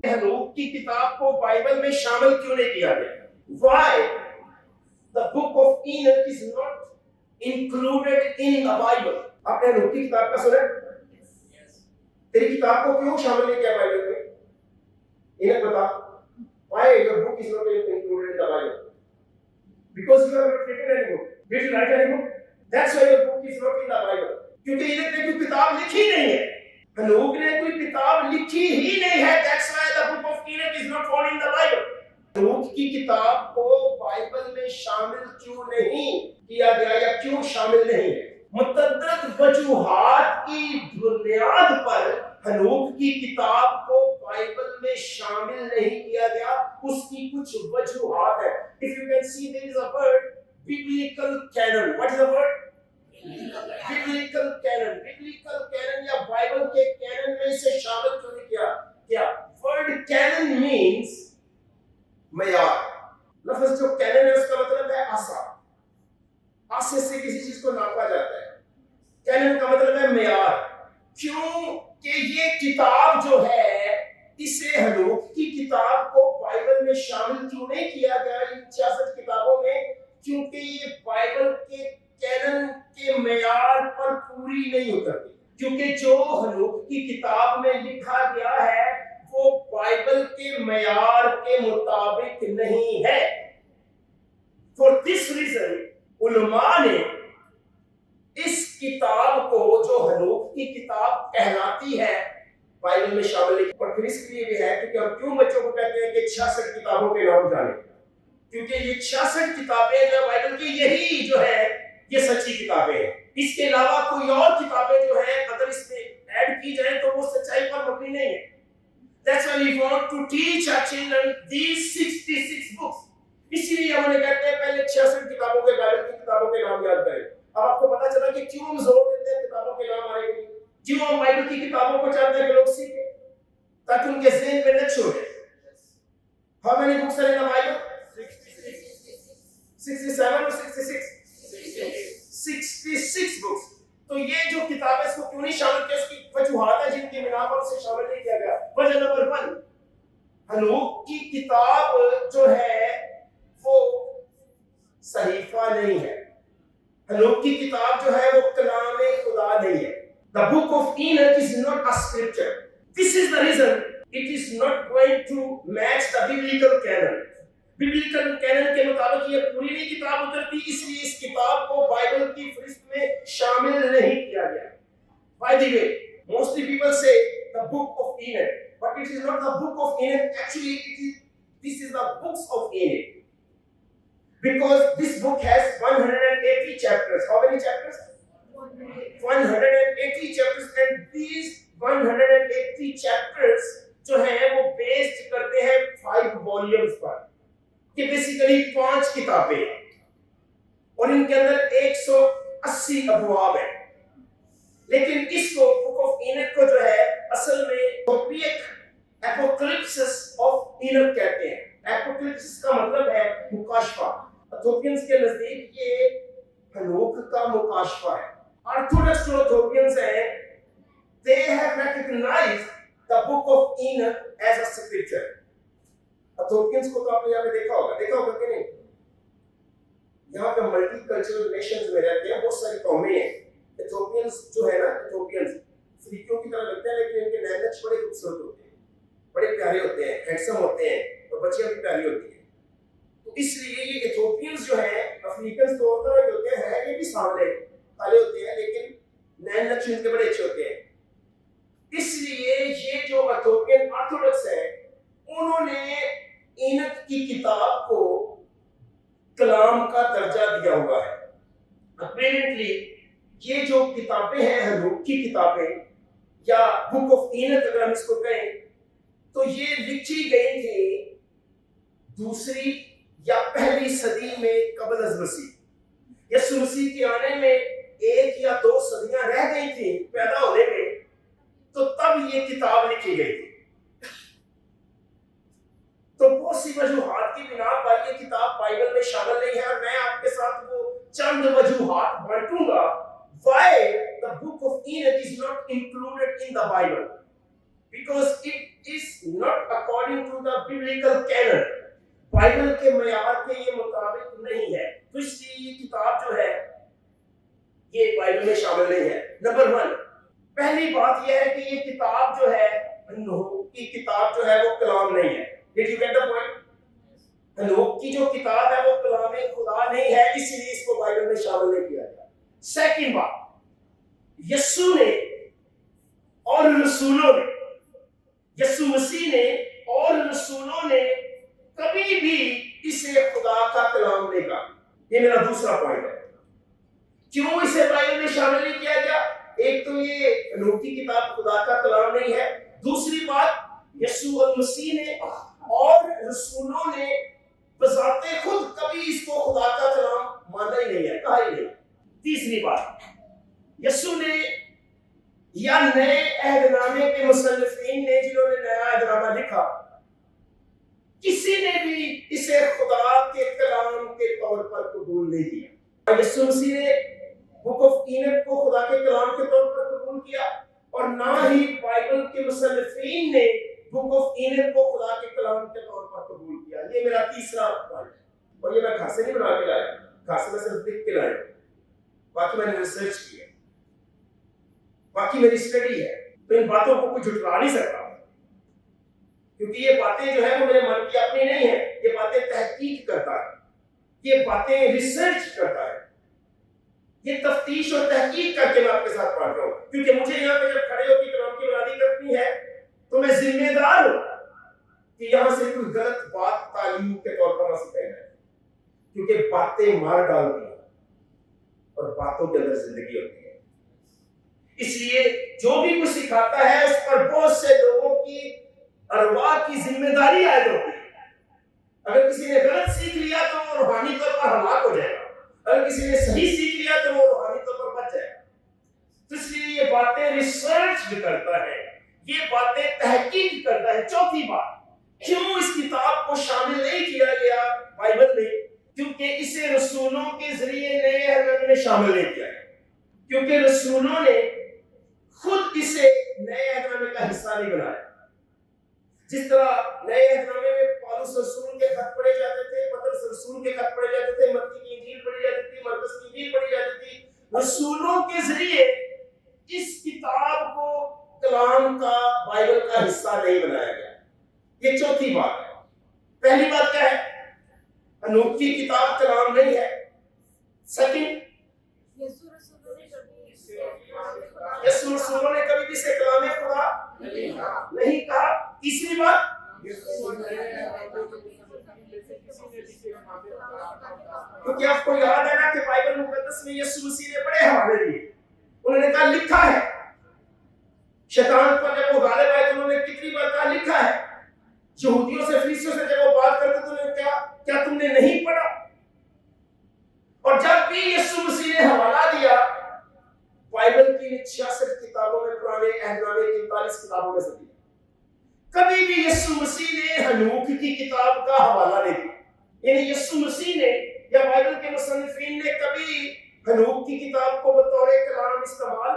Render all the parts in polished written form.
हनूक की किताब को बाइबल में शामिल क्यों नहीं किया गया? Why the book of Enoch is not included in the Bible? आपने हनूक की किताब का सुना? तेरी किताब को क्यों शामिल नहीं किया बाइबल में? इन्हें बता. Why your book is not included in the Bible? Because you have not written any book. Did you write any book? That's why your book is not in the Bible. क्योंकि इन्हें कोई किताब लिखी नहीं है. हनूक ने कोई किताब लिखी ही नहीं है. That's why the book of Enoch is not found in the Bible. हनूक की किताब को बाइबल में शामिल क्यों नहीं किया गया या क्यों शामिल नहीं है? मुतअद्दिद वजूहात की बुनियाद पर हनूक की किताब को बाइबल में शामिल नहीं किया गया. उसकी कुछ वजूहात है. If you can see, there is a word, biblical canon. What is the word? Biblical canon. Biblical canon या बाइबल के canon में से शामिल क्यों नहीं किया गया? Word canon means मयार. लफ्ज़ जो canon है उसका मतलब है आसा. आसे से किसी चीज को नापा जाता है. कैनन का मतलब है मयार. क्यों कि ये किताब जो है, इसे हनूक की किताब को बाइबल में शामिल क्यों नहीं किया गया इन 66 किताबों में? क्योंकि ये बाइबल के कैनन के मयार पर पूरी नहीं उतरती. क्योंकि जो हनूक की किताब में लिखा गया है वो बाइबल के मयार के मुताबिक नहीं है. फॉर दिस रीजन उलमा ने इस किताब को, जो हनूक की किताब कहलाती है, बाइबल में शामिल नहीं. और फिर इसलिए भी है क्योंकि हम क्यों बच्चों को कहते हैं कि 66 किताबों के नाम जाने? क्योंकि ये 66 किताबें जो बाइबल की, यही जो है ये सच्ची किताबें हैं. इसके अलावा कोई और किताबें जो है अगर इसमें ऐड की जाए तो वो सच्चाई पर मबनी नहीं है. That's why we want to teach our children these 66 books. इसीलिए हम कहते हैं पहले 66 किताबों के, बाइबल की किताबों के नाम याद करें. अब आपको पता चला कि क्यों हम जोर देते हैं किताबों के नाम आने के लिए. क्यों हम बाइबल की किताबों को चाहते हैं कि लोग सीखें, ताकि उनके ज़हन में नक्श हो जाए. How many books are in the Bible? 67 or 66? 66 books. तो ये जो किताबें इसको क्यों नहीं शामिल किया, उसकी वजूहात है जिनकी बिना पर उसे शामिल नहीं किया गया. वजह नंबर 1, हनूक की किताब जो है वो सहीफा नहीं है. हनूक की किताब जो है वो कलाम खुदा नहीं है. The book of Enoch is not a scripture. This is the reason it is not going to match the biblical canon. Biblical canon के मुताबिक ये पूरी नहीं किताब उतरती, इसलिए इस किताब को बाइबल की फहरिस्त में शामिल नहीं किया गया. By the way, mostly people say the book of Enoch, but it is not the book of Enoch. Actually, this is the books of Enoch. Because this book has 180 chapters. How many chapters? 180 chapters, and these 180 chapters जो हैं वो based करते हैं 5 volumes पर, कि basically 5 किताबें हैं और इनके अंदर 180 अबवाब हैं. लेकिन इसको बुक ऑफ इनक को जो है असल में एपोकलिप्सिस ऑफ इनक कहते हैं. एपोकलिप्सिस का मतलब है मुकाशफा. एथोपियंस के नजदीक ये हनूक का मुकाशफा है. ऑर्थोडॉक्स जो एथोपियंस हैं, they have recognized the book of Enoch as a scripture. एथोपियंस को तो आपने यहाँ पे देखा होगा कि नहीं? यहाँ पे मल्टी कल्चरल नेशंस में रहते हैं, बहुत सारी कौमें हैं. एथोपियंस जो है ना, एथोपियंस अफ्रीकियों की तरह लगते हैं, लेकिन इनके नैनक्स बड़े खूबसूरत होते हैं, बड़े प्यारे होते हैं, हैंडसम होते हैं और बच्चियां भी प्यारी होती हैं. तो इसलिए ये एथोपियंस जो है, अफ्रीकन तो और तरह के होते हैं, ये भी सांवले काले होते हैं, लेकिन नैनक्स इनके बड़े अच्छे होते हैं. इसलिए ये जो एथोपियन ऑर्थोडॉक्स है, उन्होंने इनक की किताब को कलाम का दर्जा दिया हुआ है. अपेरेंटली ये जो किताबें हैं, हनूक की किताबें या बुक ऑफ इनक अगर हम इसको कहें, तो ये लिखी गई थी 2री या पहली सदी में कबल अज़ मसीह. यसु मसीह के आने में 1 या 2 सदियां रह गई थी पैदा होने में, तो तब ये किताब लिखी गई थी. तो बहुत सी वजूहात की बिना पर ये किताब बाइबल में शामिल नहीं है, और मैं आपके साथ वो चंद वजूहात बांटूंगा of Enoch is not included in the Bible because it is not according to the biblical canon. Bible के मयार के ये मुताबिक नहीं है, तो इसलिए ये किताब जो है ये बाइबल में शामिल नहीं है। नंबर 1, पहली बात यह है कि ये किताब जो है नूह की किताब जो है वो कलाम नहीं है। Did you get the point? नूह की जो किताब है वो कलाम खुदा नहीं है, इसलिए इसको बाइबल में शामिल नहीं किया गया। सेकंड बात, यीशु ने और रसूलों ने, यीशु मसीह ने और रसूलों ने कभी भी इसे खुदा का कलाम नहीं कहा। ये मेरा दूसरा पॉइंट है। क्यों इसे बाइबल में शामिल नहीं किया गया? एक तो ये नूह की किताब खुदा का कलाम नहीं है, दूसरी बात यीशु और मसीह ने और रसूलों ने बजाते खुद कभी इसको खुदा का कलाम माना ही नहीं है, कहा ही नहीं। तीसरी बात, यीशु ने या नए अहदनामे के मुसन्निफीन ने जिन्होंने नया अहदनामा लिखा, किसी ने भी इसे खुदा के कलाम के तौर पर कबूल नहीं किया। यीशु मसीह ने बुक ऑफ ईनक को खुदा के कलाम के तौर पर कबूल किया और ना ही बाइबल के मुसन्निफीन ने बुक ऑफ ईनक को खुदा के कलाम के तौर पर कबूल किया। ये मेरा तीसरा पॉइंट है और ये मैं घर से नहीं बना के लाया, घर से मैं सिर्फ लिख के लाया, बाकी मैंने रिसर्च किया, बाकी मेरी स्टडी है, तो इन बातों को कोई झुठला नहीं सकता क्योंकि ये बातें जो है वो मेरे मन की अपनी नहीं है, ये बातें तहकीक करता है, ये बातें रिसर्च करता है, ये तफ्तीश और तहकीक करके मैं आपके साथ पढ़ रहा हूँ। क्योंकि मुझे यहाँ पे जब खड़े होकर कलाम की बुनियादी करनी है तो मैं जिम्मेदार हूँ कि यहाँ से कोई गलत बात तालीम के तौर पर ना सीखे जाए, क्योंकि बातें मार डालती हैं और बातों के अंदर जिंदगी होती है। इसलिए जो भी कुछ सिखाता है उस पर बहुत से लोगों की अरवाह की जिम्मेदारी आयद होती है। अगर किसी ने गलत सीख लिया तो वो रूहानी तौर पर हलाक हो जाएगा, अगर किसी ने सही सीख लिया तो वो रूहानी तौर पर बच जाएगा। तो इसलिए ये बातें रिसर्च भी करता है, ये बातें तहकीक करता है। चौथी बात, क्यों इस किताब को शामिल नहीं किया गया बाइबल में? क्योंकि इसे रसूलों के जरिए नए अहदनामे में शामिल नहीं किया गया, क्योंकि रसूलों ने खुद इसे नए अहदनामे का हिस्सा नहीं बनाया। जिस तरह नए अहदनामे में पौलुस रसूल के खत पढ़े जाते थे, पतरस रसूल के खत पढ़े जाते थे, मत्ती की इंजील पढ़ी जाती थी, मरकुस की इंजील पढ़ी जाती थी, रसूलों के जरिए इस किताब को कलाम का, बाइबल का हिस्सा नहीं बनाया गया। ये चौथी बात है। पहली बात क्या है? नूह की किताब कलाम नहीं है। सेकंड, यीशु रसूलों ने कभी भी इसे कलाम खुदा नहीं कहा। तीसरी बात, क्योंकि आपको याद है ना कि बाइबल मुकद्दस में यीशु मसीह ने बड़े हवाले दिए। उन्होंने कहा लिखा है, शैतान पर जब वो गालिब आए तो उन्होंने कितनी बार कहा लिखा है। यहूदियों से, फरीसियों से जब वो बात करते तो उन्होंने कहा क्या तुमने नहीं पढ़ा? और जब भी यीशु मसीह ने हवाला दिया बाइबल की 66 किताबों में, पुराने अहदनामे की 39 किताबों में से दिया, कभी भी यीशु मसीह ने हनूक की किताब का हवाला नहीं दिया। यानी यीशु मसीह ने या बाइबल के मुसन्निफीन ने कभी हनूक की किताब को बतौर कलाम इस्तेमाल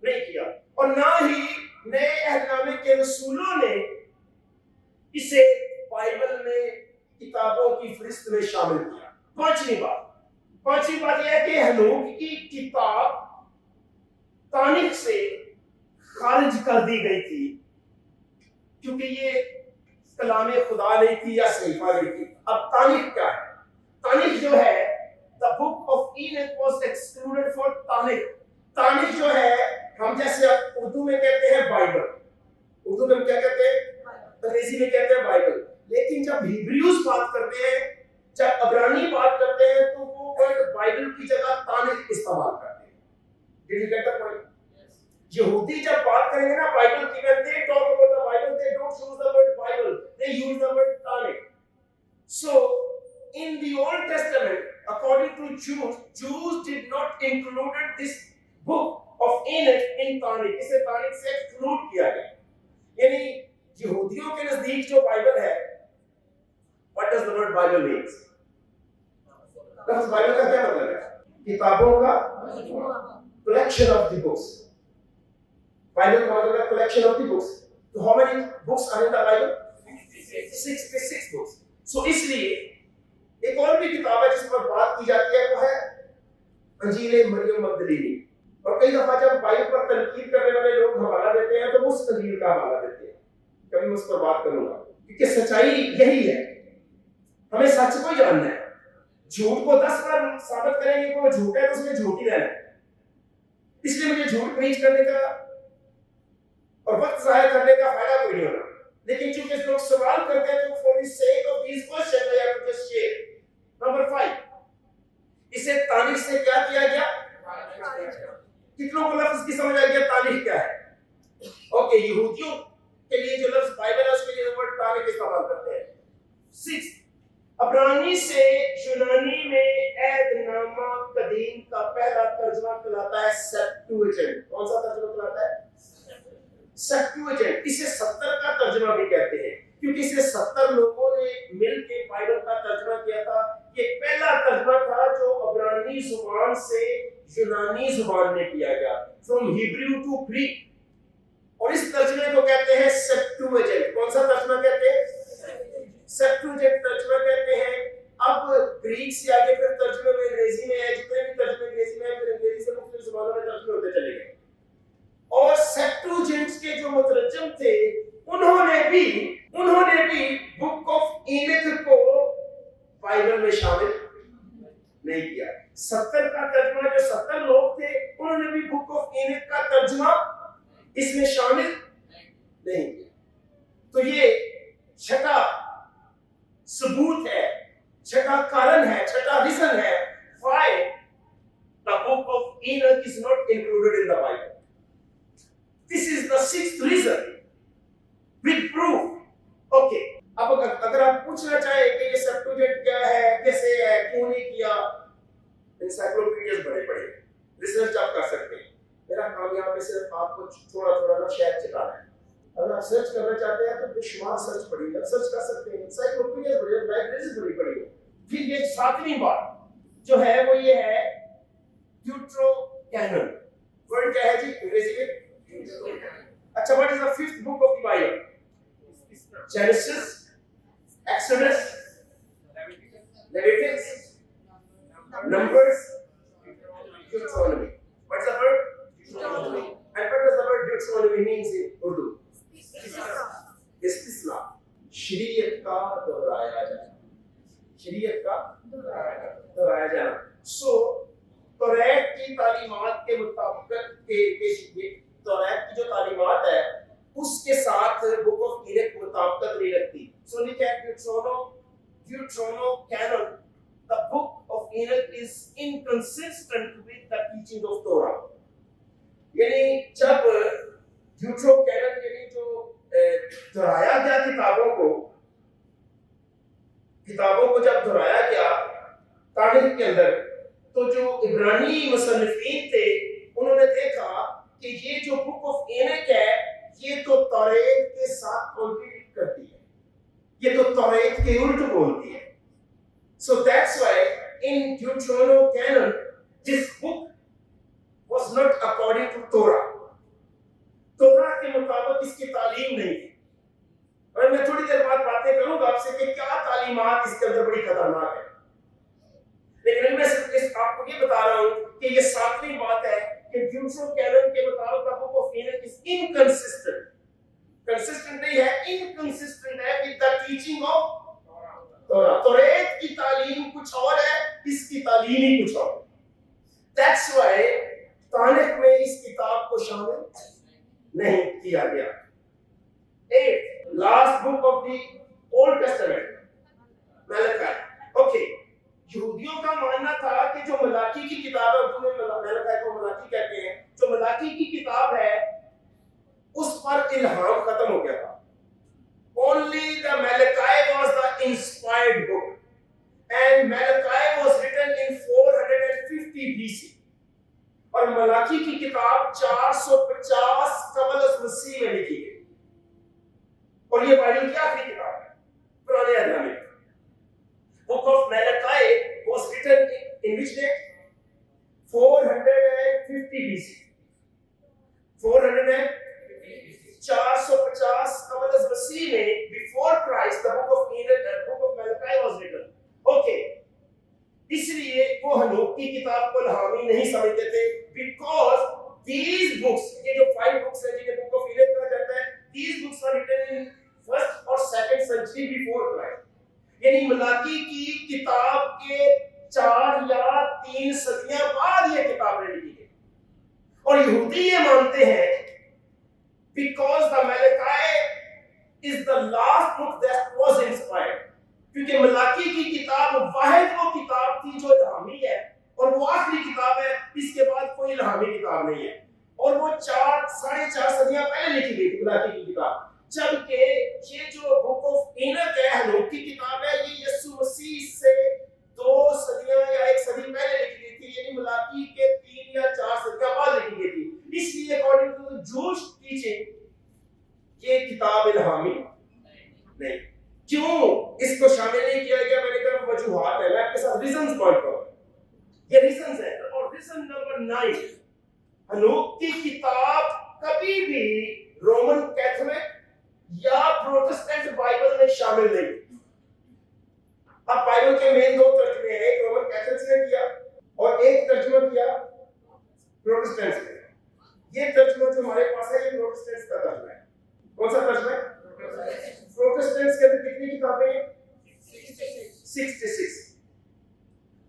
नहीं किया और ना ही नए अहदनामे के रसूलों ने इसे बाइबल में किताबों की फहरिस्त में शामिल किया। पांचवी बात यह है कि हनूक की किताब तारीख से खारिज कर दी गई थी क्योंकि ये कलाम खुदा नहीं थी या सहीफा नहीं थी। अब तारीख क्या है? तारीख जो है, the book of Enoch was excluded for तारीख। तारीख जो है, हम जैसे उर्दू में कहते हैं बाइबल, उर्दू में हम क्या कहते हैं? अंग्रेजी में कहते हैं बाइबल। लेकिन जब हिब्रूज बात करते हैं, जब अब्रानी बात करते हैं तो वो वर्ड बाइबल की जगह तारीख इस्तेमाल करते हैं। Did you get the point? यहूदी जब बात करेंगे ना बाइबल की, when they talk about the Bible, they don't use the word Bible, they use the word तारीख. So in the Old Testament, according to Jews did not include this book of Enoch in तारीख. इसे तारीख से exclude किया गया। यानी यहूदियों के नजदीक जो बाइबल है, what does the word Bible means? लफ्ज़ बाइबल का क्या मतलब है? किताबों का। collection of the books. Bible का मतलब है collection of the books. तो how many books are in the Bible? 66 books. So इसलिए एक और भी किताब है जिस पर बात की जाती है, वो है अंजील मरियम मगदलीनी। और कई दफा जब बाइबल पर तनकीद करने वाले लोग हवाला देते हैं तो उस अंजील का हवाला देते हैं। कभी मैं उस पर बात करूंगा, क्योंकि सच्चाई यही है, हमें सच को जानना है। झूठ को 10 बार साबित करेंगे कि वो झूठ है तो उसमें झूठ ही रहना है। इसलिए मुझे झूठ प्रीच करने का और वक्त जाया करने का फायदा कोई नहीं होना। लेकिन चूंकि लोग सवाल करते हैं तो for the sake of these question I have to just share. Number 5, इसे तारीख से क्या किया गया? कितनों को लफ्ज की समझ आ गया तारीख क्या है? ओके, यहूदियों के लिए जो लफ्ज बाइबल है उसके लिए वर्ड तारीख इस्तेमाल करते हैं। 6, अब्रानी से यूनानी में ऐदनामा कदीम का पहला तर्जुमा कहलाता है सेप्टुएजिंट। कौन सा तर्जुमा कहलाता है? सेप्टुएजिंट। इसे 70 का तर्जुमा भी कहते हैं, क्योंकि इसे 70 लोगों ने मिलकर बाइबल का तर्जुमा किया था। ये पहला तर्जुमा था जो अब्रानी जुबान से यूनानी जुबान में किया गया, फ्रॉम हिब्रू टू ग्रीक। और इस तर्जुमे को कहते हैं सेप्टुएजिंट। कौन सा तर्जुमा कहते हैं? सेप्टुएजिंट तर्जुमा कहते हैं। अब ग्रीक से आगे फिर तर्जुमे में अंग्रेजी में है, जितने भी तर्जुमे अंग्रेजी में है फिर अंग्रेजी से मुख्तलिफ जुबानों में तर्जुमे होते चले गए। और सेप्टुएजिंट के जो मुतरजम थे उन्होंने भी बुक ऑफ ईनोक को बाइबल में शामिल नहीं किया। 70 का तर्जुमा, जो 70 लोग थे उन्होंने भी बुक ऑफ ईनोक का तर्जुमा इसमें शामिल नहीं किया। तो ये छठा सबूत है, छठा कारण है, छठा रीजन है why the book of Enoch is not included in the Bible. This is the 6th reason with proof. Okay, अब अगर आप पूछना चाहे कि ये सेप्टुएजिंट क्या है, कैसे है, क्यों नहीं किया, एनसाइक्लोपीडियाज बड़े रिसर्च आप कर सकते हैं। मेरा काम यहाँ पे सिर्फ आपको थोड़ा ना शेयर चलाना है। अगर आप सर्च करना चाहते हैं तो बेशुमार सर्च पढ़िए, सर्च कर सकते हैं, एनसाइक्लोपीडियाज बड़े, लाइब्रेरीज बड़ी पढ़िए। फिर ये 7वीं बात जो है वो ये है ड्यूटरोकैनन। वर्ड क्या है जी अंग्रेजी में? अच्छा, what is the 5th book of the Bible? Genesis, Exodus, Leviticus, Numbers, Deuteronomy. What is the word? Deuteronomy. And what does the word Deuteronomy means in Urdu? इस्तिस्ना। शरीयत का दोहराया जाना, शरीयत का दोहराया जाना। सो तौरात की तालीमात के मुताबिक तौरात की जो तालीमात है उसके साथ बुक ऑफ ईनोक मुताबिकत नहीं रखती। सो लिखा है Deuterocanon, the book of Enoch is inconsistent with the teaching of Torah. यानी जब ड्यूटरोकैनन यानी जो दोहराया गया किताबों को जब दोहराया गया तारीख के अंदर, तो जो इब्रानी मुसन्निफीन थे उन्होंने देखा कि ये जो बुक ऑफ एनोक है ये तो तौरात के साथ कॉन्ट्रडिक्ट करती है, ये तो तौरात के उल्ट बोलती है। So that's why in Deuterocanon this book was not according to Torah. तोरा के मुताबिक इसकी तालीम नहीं है। और मैं थोड़ी देर बाद बातें करूंगा आपसे कि क्या तालीमात इसके अंदर बड़ी खतरनाक है, लेकिन मैं सिर्फ आपको ये बता रहा हूं कि ये 7वीं बात है कि ड्यूटरोकैनन के मुताबिक book of Enoch is inconsistent. Consistent नहीं है, इनकंसिस्टेंट है विद द टीचिंग ऑफ तोरा। तौरात की तालीम कुछ और है, इसकी तालीम ही कुछ और। दैट्स व्हाई तारीख में इस किताब को शामिल नहीं किया गया। 8 last book of the old testament, Malachi. Okay, यहूदियों का मानना था कि जो मलाकी की किताब है, उर्दू में मलाकी को मलाकी कहते हैं, जो मलाकी की किताब है उस पर इल्हाम खत्म हो गया था। Only the Malachi was the inspired book, and Malachi was written in 450 BC. और मलाकी की किताब 450 कबल मसीह में लिखी गई, और ये बाइबल की आखिरी किताब है पुराने अहद में। Book of Malachi was written in which date? 450 BC. BC 450 قبل از مسیح میں before Christ the book of Enoch and book of Malachi was written. Okay. اس لیے وہ ہنوک کی کتاب کو الہامی نہیں سمجھتے تھے because these books یہ جو 5 books ہیں جنہیں book of Enoch کہا جاتا ہے these books are written in first or second century before Christ. یعنی ملاکی کی کتاب کے 4 یا 3 صدیاں بعد یہ کتابیں لکھی گئی اور یہودی یہ مانتے ہیں because the Malachi is the last book that was inspired. کیونکہ ملاکی کی کتاب واحد وہ کتاب تھی جو الہامی ہے اور وہ آخری کتاب ہے اس کے بعد کوئی الہامی کتاب نہیں ہے اور وہ 4.5 صدیاں پہلے لکھی گئی تھی ملاکی کی کتاب جبکہ یہ جو بک آف اینک ہے ہنوک کی کتاب ہے یہ یسوع مسیح سے 2 صدیاں یا 1 صدی پہلے لکھی گئی تھی یعنی ملاکی کے 3 یا 4 صدیاں بعد لکھی گئی تھی اس لیے اکارڈنگ ٹو جوش ٹیچنگ یہ کتاب الہامی نہیں کیوں اس کو شامل نہیں کیا گیا میں نے کہا وجوہات ہے میں آپ کے ساتھ ریزنز پوائنٹ کروں یہ ریزنز ہیں اور ریزن نمبر 9 ہنوک کی کتاب کبھی بھی رومن کیتھولک یا پروٹسٹنٹ بائبل میں شامل نہیں اب بائبل کے مین 2 ترجمے ہیں ایک رومن کیتھولکس نے کیا اور ایک ترجمہ کیا پروٹسٹنٹس نے یہ ترجمہ جو ہمارے پاس ہے یہ پروٹسٹنٹس کا ترجمہ ہے کون سا ترجمہ ہے پروٹسٹنٹس کے اندر کتنی کتابیں ہیں 66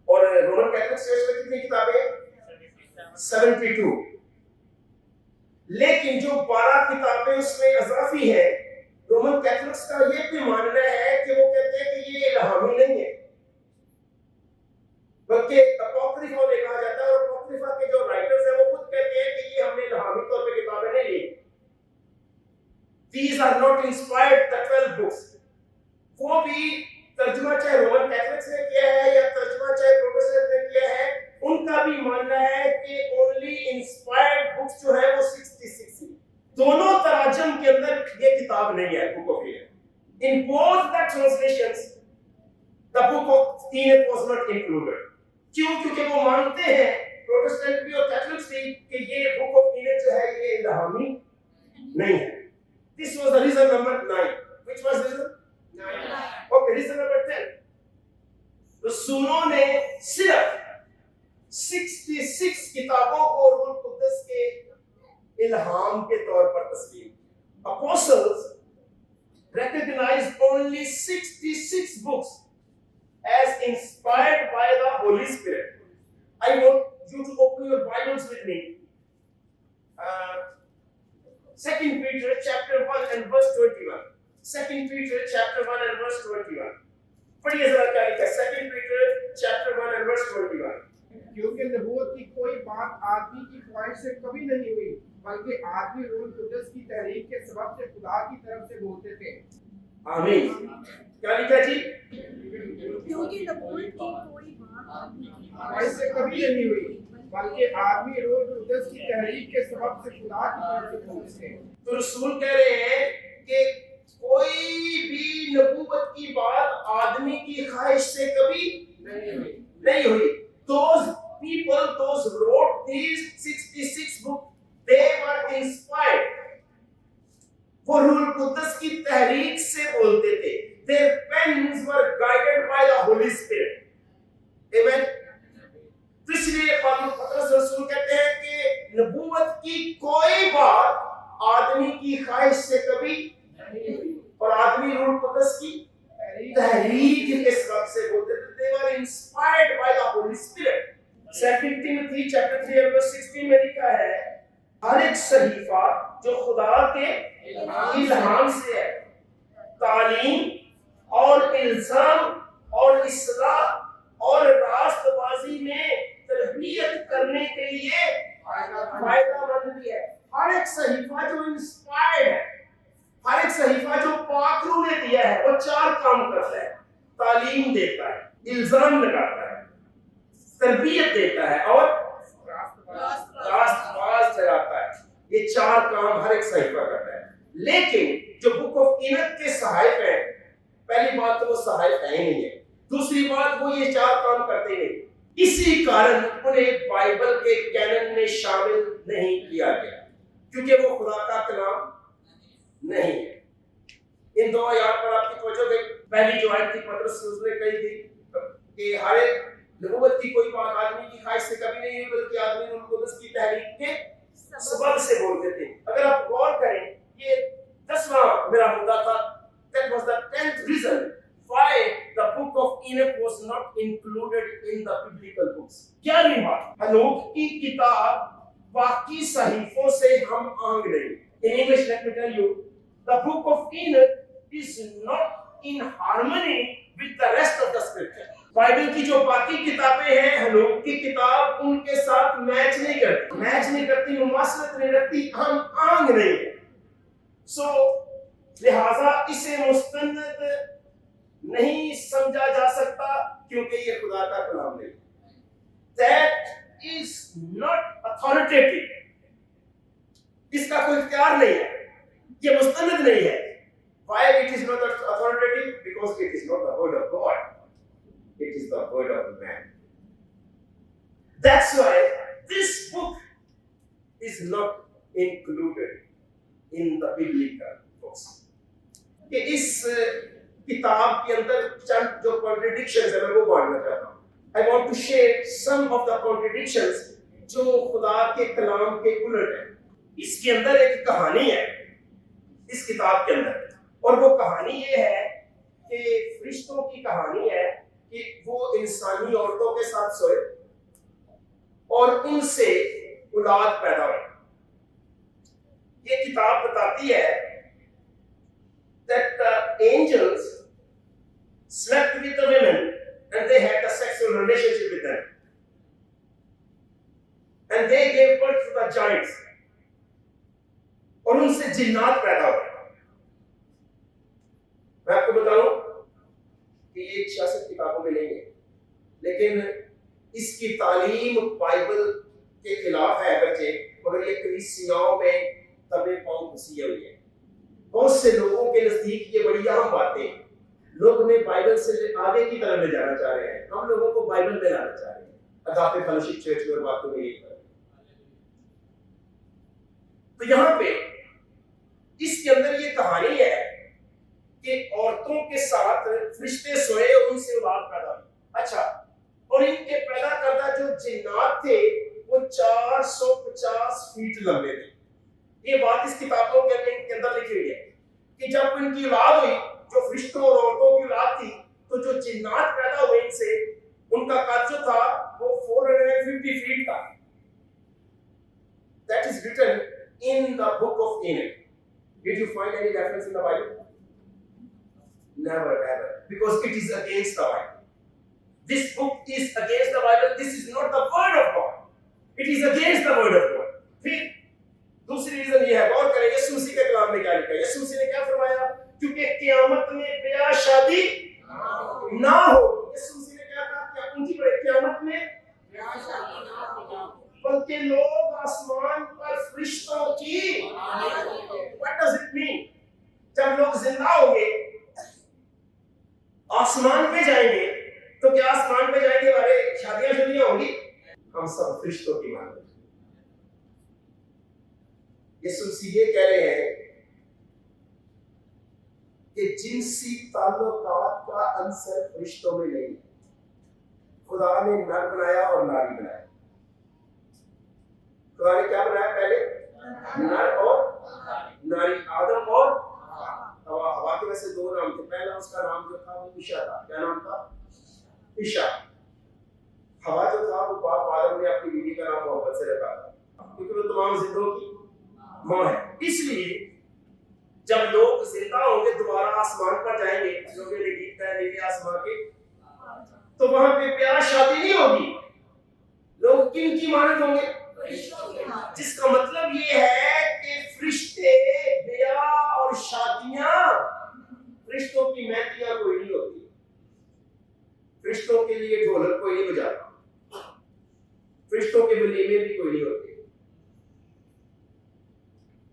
اور رومن کیتھولک چرچ میں کتنی کتابیں ہیں 72 لیکن جو 12 کتابیں اس میں اضافی ہیں رومن کیتھولکس کا یہ بھی ماننا ہے کہ وہ کہتے ہیں کہ یہ الہامی نہیں ہے بلکہ اپوکریفا میں کہا جاتا ہے اور اپوکریفا کے جو رائٹرز ہیں وہ خود کہتے ہیں کہ یہ ہم نے الہامی طور پہ کتابیں نہیں لی These are not inspired the 12 books. وہ بھی ترجمہ چاہے رومن کیتھولکس نے کیا ہے یا ترجمہ چاہے پروٹسٹنٹ نے کیا ہے ان کا بھی ماننا ہے کہ only inspired books جو ہے وہ 66 ہیں دونوں تراجم کے اندر یہ کتاب نہیں ہے book of Enoch. In both the translations the book of Enoch was not included. کیوں کیونکہ وہ مانتے ہیں پروٹسٹنٹ بھی اور کیتھولکس بھی کہ یہ book of Enoch جو ہے یہ الہامی نہیں ہے. This was the reason number 9. Which was reason? 9. Okay, reason number 10. رسولوں نے صرف 66 کتابوں کو روح القدس کے الہام کے طور پر تسلیم. Apostles recognized only 66 books as inspired by the Holy Spirit. I want you to open your Bibles with me. 2 Peter chapter 1 and verse 21. 2 Peter chapter 1 and verse 21. پڑھیے ذرا کیا لکھا ہے 2 Peter chapter 1 and verse 21. کیونکہ نبوت کی کوئی بات آدمی کی خواہش سے کبھی نہیں ہوئی بلکہ آدمی روح القدس کی تحریک کے سبب سے خدا کی طرف سے بولتے تھے. آمین. کیا لکھا جی؟ کیونکہ نبوت کی کوئی بات آدمی کی خواہش سے کبھی نہیں ہوئی بلکہ آدمی روح القدس کی تحریک کے سبب سے خدا کی طرف سے بولتے تھے. تو رسول کہہ رہے ہیں کہ کوئی بھی نبوت کی بات آدمی کی خواہش سے کبھی نہیں ہوئی. Those people, those wrote these 66 books, they were inspired. وہ روح القدس کی تحریک سے بولتے تھے. Their pens were guided by the Holy Spirit. Amen. تو اس لیے پطرس رسول کہتے ہیں کہ نبوت کی کوئی بات آدمی کی خواہش سے کبھی اور آدمی روح القدس کی تحریک کے سبب سے بولتے تھے. They were inspired by the Holy Spirit. 2 Timothy chapter 3 and verse 16 میں لکھا ہے ہر ایک صحیفہ جو خدا کے الہام سے ہے تعلیم اور الزام اور اصلاح اور راست بازی میں تربیت کرنے کے لیے فائدہ مند بھی ہے. ہر ایک صحیفہ جو انسپائرڈ ہے ہر ایک صحیفہ جو پاک روح نے دیا ہے وہ 4 کام کرتا ہے. تعلیم دیتا ہے الزام لگاتا ہے تربیت دیتا ہے اور راست باز ٹھہراتا ہے. یہ 4 کام ہر ایک صحیفہ کرتا ہے. لیکن جو بک آف اینک کے صحائف ہیں پہلی بات تو وہ صحائف ہے ہی نہیں ہے. دوسری بات وہ یہ 4 کام کرتے نہیں. اسی کارن انہیں بائبل کے کینن میں شامل नहीं किया गया, क्योंकि वो खुदा का कलाम नहीं है। इन दो आयत पर आपकी तवज्जो गई। पहली जो आयत थी पतरस उसने कही थी कि हर एक नबूवत की कोई बात आदमी की ख्वाहिश से कभी नहीं हुई, बल्कि आदमी रूह कुदस की तहरीक के सबब से बोलते थे। अगर आप गौर करें, ये 10वां मेरा मुद्दा था। That was the 10th reason why the book of Enoch was not included in the biblical books. 11वीं बात, हनोक की किताब बाकी सहीफों से हम आंग नहीं। In English, let me tell you, the book of Enoch is not in harmony with the rest of the scripture. Bible की जो बाकी किताबें हैं, हनोक की किताब उनके साथ मैच नहीं करती, मुमासलत नहीं रखती, हम आंग नहीं है। So लिहाजा इसे मुस्तनद नहीं समझा जा सकता, क्योंकि ये खुदा का कलाम नहीं। That is not authoritative. इसका कोई इख्तियार नहीं है, ये मुस्तनद नहीं है। Why it is not authoritative? Because it is not the word of God. It is the word of man. That's why this book is not included in the biblical books. कि इस किताब के अंदर चंद जो कॉन्ट्रडिक्शंस है मैं वो बांटना चाहता हूँ। I want to share some of the contradictions जो खुदा के कलाम के उलट है। इसके अंदर एक कहानी है इस किताब के अंदर, और वो कहानी ये है कि फरिश्तों की कहानी है कि वो इंसानी औरतों के साथ सोए और उनसे औलाद पैदा हुई। ये किताब बताती है that the angels slept with the women and they had a sexual relationship with them, and they gave birth to the giants, और उनसे जिन्नात पैदा हुए। मैं आपको बताऊं कि ये 66 किताबों में नहीं है, लेकिन इसकी तालीम बाइबल के खिलाफ है अगरचे, मगर ये कलीसियाओं में तबे पांव घुसी हुई है। बहुत से लोगों के नजदीक ये बड़ी अहम बातें, लोग हमें बाइबल से आगे की तरफ ले जाना चाह रहे हैं, हम लोगों को बाइबल में लाना चाह रहे हैं। अगापे फेलोशिप चर्च में बातों में यही है। तो यहाँ पे इसके अंदर ये कहानी है कि औरतों के साथ फरिश्ते सोए, उनसे औलाद पैदा हुई। अच्छा, और इनके पैदा करदा जो जिन्नात थे वो 450 फीट लंबे थे। ये बात इस किताबों के अंदर लिखी हुई है कि जब इनकी औलाद हुई, जो फरिश्तों और औरतों की औलाद थी, तो जो जिन्नात पैदा हुए इनसे, उनका कद जो था वो 450 फीट था। That is written in the book of Enoch. Did you find any reference in the Bible? Never ever, because it is against the Bible. This book is against the Bible. This is not the word of God. It is against the word of God. फिर दूसरी reason ये है, गौर करें यीशु मसीह के कलाम में क्या लिखा है। यीशु मसीह ने क्या फरमाया? क्योंकि क़यामत में ब्याह शादी ना हो। यीशु मसीह ने क्या कहा? क्या उनकी क़यामत में ब्याह शादी ना हो, बल्कि लोग आसमान पर फरिश्तों की। What does it mean? जब लोग जिंदा होंगे, आसमान पे जाएंगे, तो क्या आसमान पे जाएंगे हमारे शादियां होंगी? हम सब फरिश्तों की मानते हैं। यीशु मसीह ये कह रहे हैं कि जिनसी ताल्लुकात का अंसर फरिश्तों में नहीं। खुदा ने नर बनाया और नारी बनाया। खुदा ने क्या बनाया? पहले नर और नारी, आदम और हवा। हवा के वैसे दो नाम थे। पहला उसका नाम जो था वो ईशा था। क्या नाम था? ईशा। हवा जो था वो बाप आदम ने अपनी बीवी का नाम मोहब्बत से रखा था, क्योंकि वो तमाम जिंदों की मां है। इसलिए जब लोग जिंदा होंगे, दोबारा आसमान पर जाएंगे, जो मेरे गीत है नीले आसमान के, तो वहां पे ब्याह शादी नहीं होगी। लोग किन की मानद होंगे? जिसका मतलब ये है कि फरिश्ते, ब्याह और शादियां, फरिश्तों की मेहंदियां कोई नहीं होती। फरिश्तों के लिए ढोलक कोई नहीं बजाता, फरिश्तों के वलीमे भी कोई नहीं होते।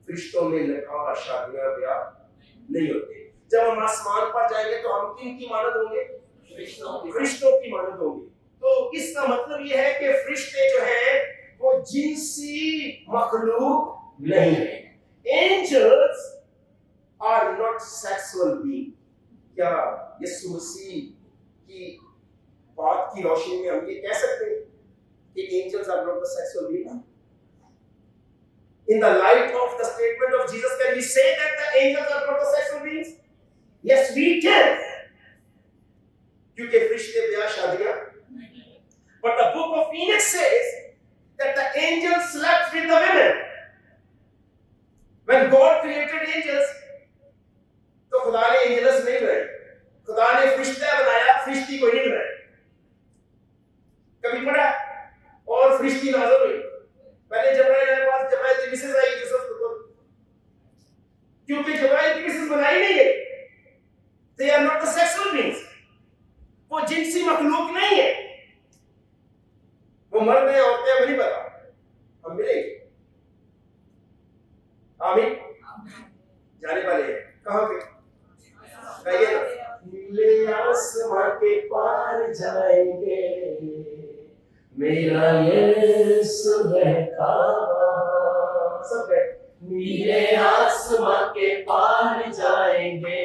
फरिश्तों में निकाह, शादियां, ब्याह नहीं होते। जब हम आसमान पर जाएंगे तो हम किन की मानद होंगे? फरिश्तों की मानद होंगे। तो इसका मतलब ये है कि फरिश्ते जो हैं वो जिनसी मखलूक नहीं है। Angels are not sexual being। क्या यीशु मसीह की बात की रोशनी में हम ये कह सकते हैं कि angels are not the sexual being? In the light of the statement of Jesus, can we say that the angels are not the sexual beings? Yes, we can. क्योंकि फरिश्ते ब्याह शादियां। But the book of Enoch says that the angels slept with the women. When God created angels, तो खुदा ने angels नहीं बनाए, खुदा ने फरिश्ता बनाया, फरिश्ती को नहीं बनाया। कभी पढ़ा? और फरिश्ती नाज़िल हुई। पहले जब्राइल के पास जब्राइल की मिसेस आई यूसुफ को, क्योंकि जब्राइल की मिसेस बनाई नहीं गई। They are not the sexual beings। वो जिनसी मखलूक नहीं है। वो मर्द हैं औरतें हैं, मुझे पता, हम मिलेंगे। आमीन। जाने वाले हैं, कहाँ पे? कहिए ना, नीले आसमां के पार जाएंगे, मेरा यीशु रहता वहाँ। सब है। नीले आसमां के पार जाएंगे,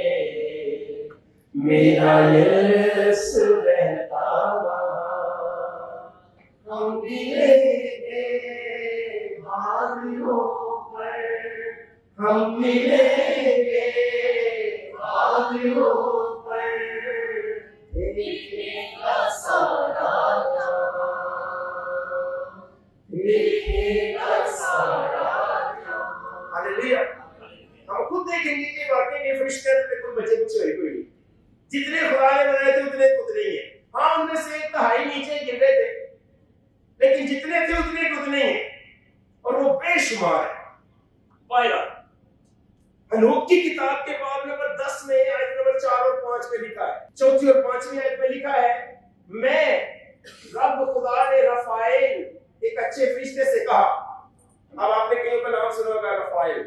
मेरा यीशु रहता वहाँ। हम मिलेंगे वादियों पर, हम मिलेंगे वादियों पर, देखेगा सारा जहां, देखेगा सारा जहां। हालेलुया। हम खुद देखेंगे कि वाकई में फरिश्ते में कोई बचे कुछ कोई नहीं। जितने खुदा ने बनाए थे उतने उतने ही हैं। हाँ, उनमें से एक दहाई नीचे गिर रहे थे, लेकिन जितने थे उतने के उतने ही हैं, और वो बेशुमार है। पायरा हनोक की किताब के बाब नंबर 10 में आयत नंबर 4 और 5 में लिखा है, 4 और 5वीं आयत में लिखा है, मैं रब खुदा ने रफाएल एक अच्छे फरिश्ते से कहा। अब आपने कहीं का नाम सुना होगा रफाएल।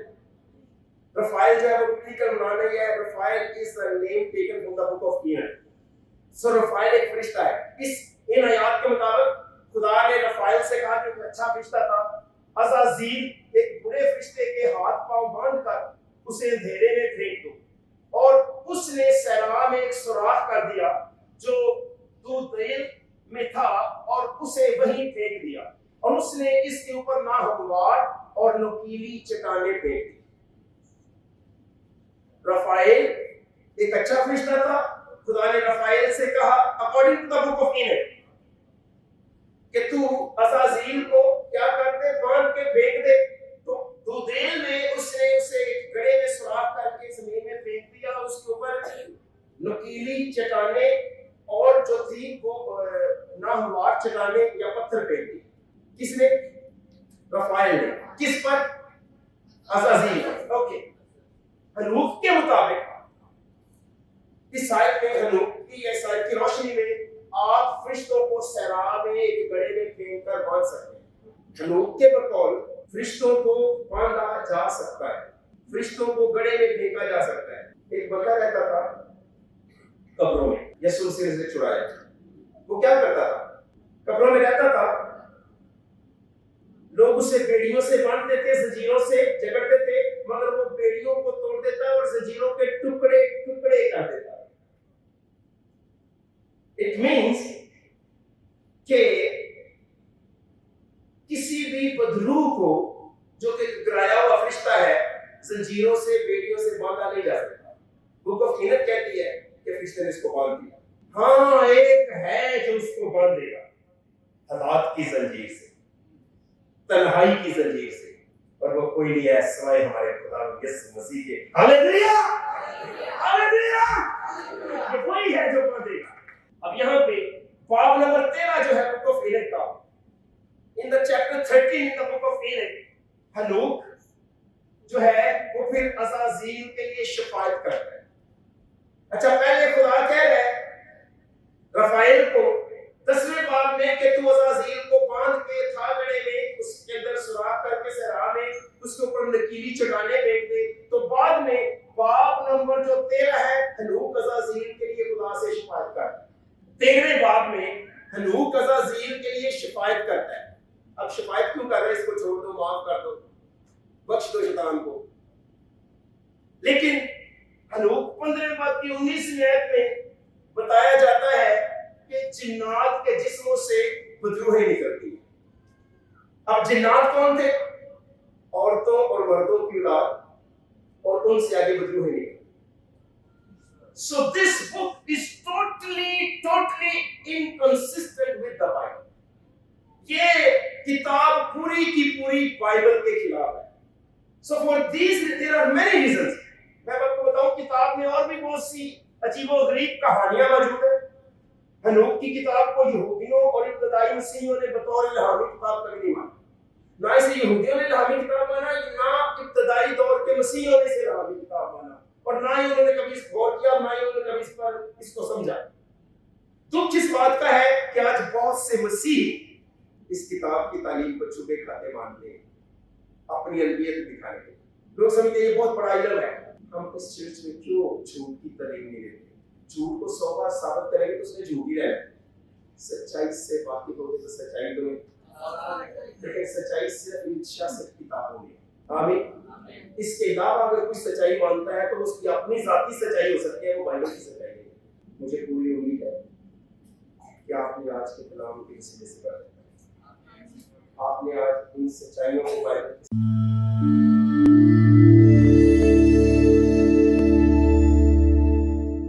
रफाएल जो है वो बिब्लिकल नाम नहीं है। Raphael is the name taken from the book of Enoch. So Raphael एक फरिश्ता है। इन आयत के मुताबिक खुदा ने रफाएल से कहा कि वो अच्छा फरिश्ता था। अज़ाज़ील एक बुरे फरिश्ते के हाथ पांव बांधकर उसे अंधेरे में फेंक दो, और उसने सहरा में एक सुराख कर दिया जो दूदेल में था, और उसे वहीं फेंक दिया, और उसने इसके ऊपर नाहमवार और नुकीली चट्टानें फेंक दी। रफाएल एक अच्छा फरिश्ता था। खुदा ने रफाएल से कहा according to the book of Enoch कि तू अज़ाज़ील को क्या कर दे, बांध के फेंक दे। तो दूदेल में उसने उसे गड़े में सुराख करके जमीन में फेंक दिया, उसके ऊपर नुकीली चट्टानें और जो थी वो नाहमवार चट्टानें या पत्थर फेंक दिए। किसने? रफाएल ने। किस पर? अज़ाज़ील। ओके। हनूक के मुताबिक इस आयत में, हनूक की इस आयत की रोशनी में, आप फरिश्तों को सहरा में एक गड़े में फेंक कर बांध सकते हैं। हनूक के बकौल फरिश्तों को बांधा जा सकता है, फरिश्तों को गड़े में फेंका जा सकता है। एक बंदा रहता था कब्रों में, यीशु मसीह ने छुड़ाया। वो क्या करता था? कब्रों में रहता था, लोग उसे बेड़ियों से बांधते थे, जंजीरों से जकड़ते थे, मगर वो बेड़ियों को तोड़ देता और जंजीरों के टुकड़े टुकड़े कर देता। इट मींस कि किसी भी बदरू को जो कि गिराया हुआ फरिश्ता है, जंजीरों से बेड़ियों से बांधा नहीं जा सकता। बुक ऑफ ईनोक कहती है कि फरिश्ते ने इसको बांध दिया। हाँ, एक है जो उसको बांध देगा, हालात की जंजीर से, तन्हाई की जंजीर से, और वो कोई नहीं है सिवाय हमारे खुदा यीशु मसीह के। Hallelujah, hallelujah. ये वही है जो बांधेगा। अब यहाँ पे बाब नंबर 13 जो है बुक ऑफ ईनोक का, in the chapter 13 in the book of Enoch, हनूक जो है वो फिर अज़ाज़ील के लिए शिफायत करता है। अच्छा, पहले खुदा कह रहा है रफाएल को 10वें बाब में कि तू अज़ाज़ील को बांध के था गड़े में, उसके अंदर सुराख करके सहरा में उसके ऊपर नकीली चट्टानें फेंक दे। तो बाद में बाब नंबर जो 13 है, हनूक अज़ाज़ील के लिए खुदा से शिफायत करता है। 13वें बाब में हनूक अज़ाज़ील के लिए शिफायत करता है। अब शिफायत क्यों कर रहे हैं? इसको छोड़ दो, माफ कर दो। बख्श दो शैतान को। लेकिन हनूक 15 बाब की 19वीं आयत में बताया जाता है कि जिन्नात के जिस्मों से बदरूहें निकलती हैं। अब जिन्नात कौन थे? औरतों और मर्दों की औलाद, और उनसे आगे बदरूहें निकलती। So this book is totally inconsistent with the Bible. ये किताब पूरी की पूरी बाइबल के खिलाफ है। So for these there are many reasons. मैं आपको बताऊं, किताब में और भी बहुत सी अजीबो-गरीब कहानियां मौजूद है। हनूक की किताब को यहूदियों और इब्तदाई मसीहियों ने बतौर इल्हामी किताब कभी नहीं माना। ना इसे यहूदियों ने इल्हामी किताब माना, ना इब्तदाई दौर के मसीहियों ने इसे इल्हामी किताब माना, और ना ही उन्होंने कभी इस गौर किया, ना ही उन्होंने कभी इस पर इसको समझा। दुख किस बात का है कि आज बहुत से मसीह इस किताब की तालीम को छुपे खाते मानते हैं अपनी अलवियत दिखाने के लिए। लोग समझते हैं ये बहुत बड़ा इल्म है। हम इस चर्च में क्यों झूठ की तालीम नहीं देते? झूठ को 100 बार साबित करेंगे तो उसमें झूठ ही रहेगा। सच्चाई से वाकिफ होगे तो सच्चाई तो नहीं, लेकिन सच्चाई सिर्फ इच्छा से किताबों में। आमीन। इसके अलावा अगर कोई सच्चाई मानता है तो उसकी अपनी जाती सच्चाई हो सकती है, वो बाइबल की सच्चाई नहीं है। मुझे पूरी उम्मीद है कि आपने आज के कलाम के वसीले से आपने आज इन सच्चाइयों को बाइबल